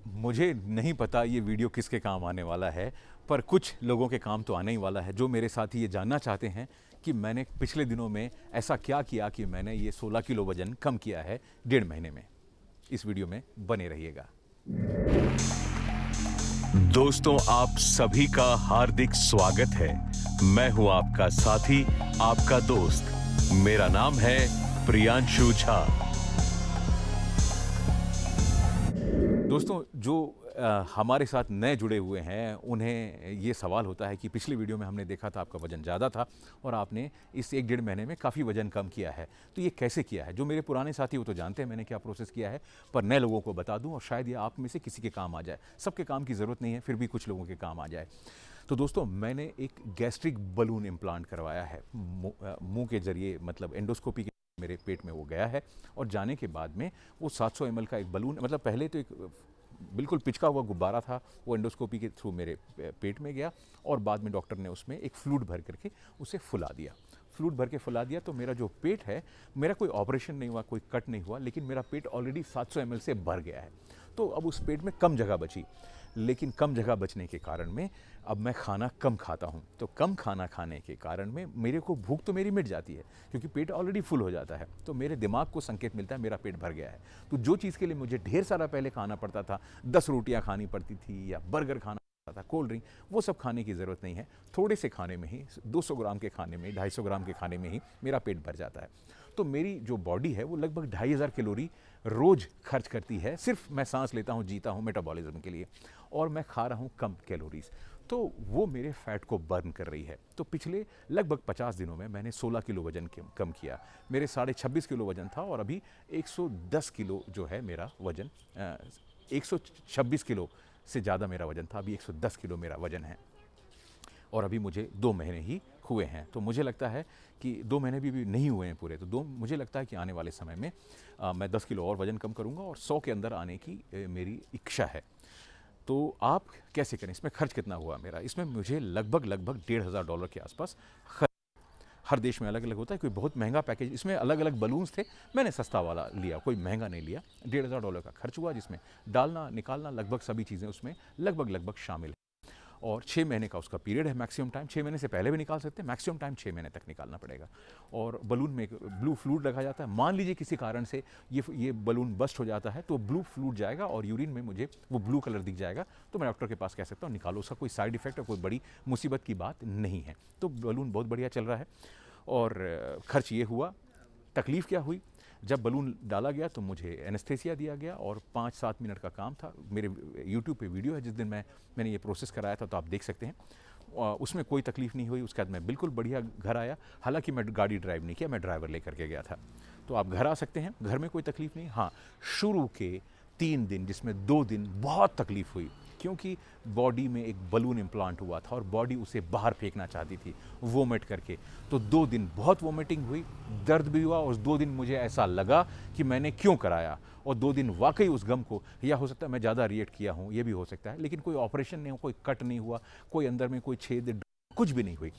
मुझे नहीं पता ये वीडियो किसके काम आने वाला है, पर कुछ लोगों के काम तो आने ही वाला है जो मेरे साथी ये जानना चाहते हैं कि मैंने पिछले दिनों में ऐसा क्या किया कि मैंने ये 16 किलो वज़न कम किया है 1.5 महीने में। इस वीडियो में बने रहिएगा। दोस्तों, आप सभी का हार्दिक स्वागत है। मैं हूं आपका साथी, आपका दोस्त। मेरा नाम है प्रियांशु झा। दोस्तों, जो हमारे साथ नए जुड़े हुए हैं उन्हें ये सवाल होता है कि पिछली वीडियो में हमने देखा था आपका वज़न ज़्यादा था और आपने इस 1-1.5 महीने में काफ़ी वज़न कम किया है, तो ये कैसे किया है? जो मेरे पुराने साथी वो तो जानते हैं मैंने क्या प्रोसेस किया है, पर नए लोगों को बता दूं और शायद ये आप में से किसी के काम आ जाए। सबके काम की ज़रूरत नहीं है, फिर भी कुछ लोगों के काम आ जाए। तो दोस्तों, मैंने एक गैस्ट्रिक बलून इम्प्लांट करवाया है मुँह के ज़रिए, मतलब एंडोस्कोपी के मेरे पेट में वो गया है और जाने के बाद में वो 700 ml का एक बलून, मतलब पहले तो एक बिल्कुल पिचका हुआ गुब्बारा था, वो एंडोस्कोपी के थ्रू मेरे पेट में गया और बाद में डॉक्टर ने उसमें एक फ्लूइड भर करके उसे फुला दिया। फ्लूइड भर के फुला दिया तो मेरा जो पेट है, मेरा कोई ऑपरेशन नहीं हुआ, कोई कट नहीं हुआ, लेकिन मेरा पेट ऑलरेडी 700 ml से भर गया है। तो अब उस पेट में कम जगह बची, लेकिन कम जगह बचने के कारण में अब मैं खाना कम खाता हूँ। तो कम खाना खाने के कारण में मेरे को भूख तो मेरी मिट जाती है क्योंकि पेट ऑलरेडी फुल हो जाता है, तो मेरे दिमाग को संकेत मिलता है मेरा पेट भर गया है। तो जो चीज़ के लिए मुझे ढेर सारा पहले खाना पड़ता था, 10 रोटियाँ खानी पड़ती थी या बर्गर खाना पड़ता था, कोल्ड ड्रिंक, वो सब खाने की ज़रूरत नहीं है। थोड़े से खाने में ही, 200 ग्राम के खाने में, 250 ग्राम के खाने में ही मेरा पेट भर जाता है। तो मेरी जो बॉडी है वो लगभग 2500 कैलोरी रोज़ खर्च करती है, सिर्फ मैं सांस लेता हूँ, जीता हूँ, मेटाबॉलिज्म के लिए, और मैं खा रहा हूँ कम कैलोरीज, तो वो मेरे फैट को बर्न कर रही है। तो पिछले लगभग 50 दिनों में मैंने 16 किलो वजन कम किया। मेरे 26.5 किलो वजन था और अभी 110 किलो जो है मेरा वजन, 126 किलो से ज़्यादा मेरा वजन था, अभी 110 किलो मेरा वजन है और अभी मुझे 2 महीने ही हुए हैं। तो मुझे लगता है कि 2 महीने भी नहीं हुए हैं पूरे, तो मुझे लगता है कि आने वाले समय में मैं 10 किलो और वज़न कम करूँगा और 100 के अंदर आने की मेरी इच्छा है। तो आप कैसे करें? इसमें खर्च कितना हुआ मेरा? इसमें मुझे लगभग $1,500 के आसपास खर्च। हर देश में अलग अलग होता है, कोई बहुत महंगा पैकेज, इसमें अलग अलग बलून्स थे, मैंने सस्ता वाला लिया, कोई महंगा नहीं लिया। $1,500 का खर्च हुआ, जिसमें डालना निकालना लगभग सभी चीज़ें उसमें लगभग शामिल है। और 6 महीने का उसका पीरियड है, मैक्सिमम टाइम। 6 महीने से पहले भी निकाल सकते हैं, मैक्सिमम टाइम 6 महीने तक निकालना पड़ेगा। और बलून में एक ब्लू फ्लूइड रखा जाता है। मान लीजिए किसी कारण से ये बलून बस्ट हो जाता है तो ब्लू फ्लूइड जाएगा और यूरिन में मुझे वो ब्लू कलर दिख जाएगा, तो मैं डॉक्टर के पास कह सकता हूँ निकालो। उसका कोई साइड इफेक्ट और कोई बड़ी मुसीबत की बात नहीं है। तो बलून बहुत बढ़िया चल रहा है। और खर्च ये हुआ। तकलीफ़ क्या हुई? जब बलून डाला गया तो मुझे एनेस्थेसिया दिया गया और 5-7 मिनट का काम था। मेरे यूट्यूब पे वीडियो है, जिस दिन मैंने ये प्रोसेस कराया था, तो आप देख सकते हैं। उसमें कोई तकलीफ़ नहीं हुई। उसके बाद मैं बिल्कुल बढ़िया घर आया। हालांकि मैं गाड़ी ड्राइव नहीं किया, मैं ड्राइवर लेकर के गया था। तो आप घर आ सकते हैं, घर में कोई तकलीफ़ नहीं। हाँ, शुरू के 3 दिन, जिसमें 2 दिन बहुत तकलीफ़ हुई, क्योंकि बॉडी में एक बलून इम्प्लांट हुआ था और बॉडी उसे बाहर फेंकना चाहती थी वोमिट करके। तो 2 दिन बहुत वोमिटिंग हुई, दर्द भी हुआ, और उस 2 दिन मुझे ऐसा लगा कि मैंने क्यों कराया। और 2 दिन वाकई उस गम को, या हो सकता है मैं ज़्यादा रिएक्ट किया हूँ, ये भी हो सकता है, लेकिन कोई ऑपरेशन नहीं हुआ, कोई कट नहीं हुआ, कोई अंदर में कोई छेद, कुछ भी नहीं हुई।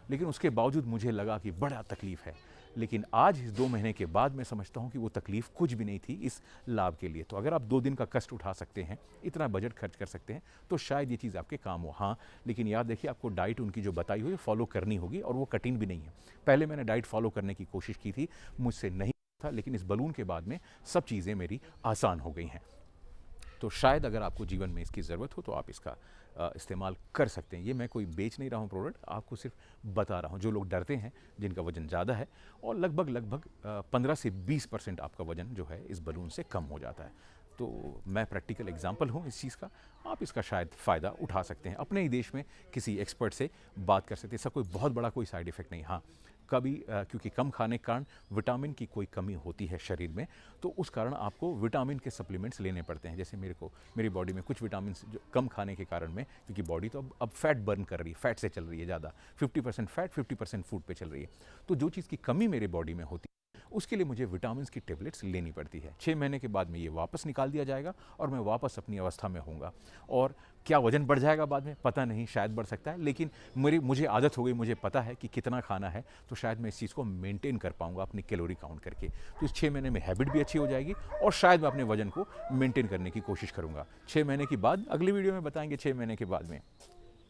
लेकिन उसके बावजूद मुझे लगा कि बड़ा तकलीफ़ है। लेकिन आज इस 2 महीने के बाद मैं समझता हूँ कि वो तकलीफ़ कुछ भी नहीं थी इस लाभ के लिए। तो अगर आप 2 दिन का कष्ट उठा सकते हैं, इतना बजट खर्च कर सकते हैं, तो शायद ये चीज़ आपके काम हो। हाँ, लेकिन याद रखिए, आपको डाइट उनकी जो बताई हुई है फॉलो करनी होगी, और वो कठिन भी नहीं है। पहले मैंने डाइट फॉलो करने की कोशिश की थी, मुझसे नहीं था, लेकिन इस बलून के बाद में सब चीज़ें मेरी आसान हो गई हैं। तो शायद अगर आपको जीवन में इसकी ज़रूरत हो तो आप इसका इस्तेमाल कर सकते हैं। ये मैं कोई बेच नहीं रहा हूँ प्रोडक्ट, आपको सिर्फ बता रहा हूँ। जो लोग डरते हैं, जिनका वज़न ज़्यादा है, और लगभग 15 से 20% आपका वज़न जो है इस बलून से कम हो जाता है। तो मैं प्रैक्टिकल एग्जांपल हूँ इस चीज़ का। आप इसका शायद फ़ायदा उठा सकते हैं। अपने ही देश में किसी एक्सपर्ट से बात कर सकते हैं। इसका कोई बहुत बड़ा कोई साइड इफ़ेक्ट नहीं। हाँ, कभी क्योंकि कम खाने के कारण विटामिन की कोई कमी होती है शरीर में, तो उस कारण आपको विटामिन के सप्लीमेंट्स लेने पड़ते हैं। जैसे मेरी बॉडी में कुछ विटामिन जो कम खाने के कारण में, क्योंकि बॉडी तो अब फैट बर्न कर रही है, फैट से चल रही है ज़्यादा, 50% फैट, 50% फूड पे चल रही है। तो जो चीज़ की कमी मेरे बॉडी में होती है, उसके लिए मुझे विटामिन की टेबलेट्स लेनी पड़ती है। 6 महीने के बाद में ये वापस निकाल दिया जाएगा और मैं वापस अपनी अवस्था में होऊंगा। और क्या वजन बढ़ जाएगा बाद में पता नहीं, शायद बढ़ सकता है, लेकिन मुझे आदत हो गई, मुझे पता है कि कितना खाना है, तो शायद मैं इस चीज़ को मेंटेन कर पाऊंगा अपनी कैलोरी काउंट करके। तो इस 6 महीने में हैबिट भी अच्छी हो जाएगी और शायद मैं अपने वजन को मेंटेन करने की कोशिश करूंगा। 6 महीने के बाद अगली वीडियो में बताएंगे 6 महीने के बाद में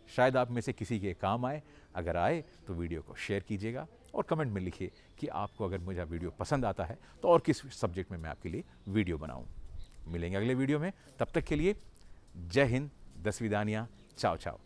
शायद आप में से किसी के काम आए। अगर आए तो वीडियो को शेयर कीजिएगा और कमेंट में लिखिए कि आपको अगर मुझे वीडियो पसंद आता है तो और किस सब्जेक्ट में मैं आपके लिए वीडियो बनाऊं। मिलेंगे अगले वीडियो में, तब तक के लिए जय हिंद, दस विदानियाँ, चाओ चाओ।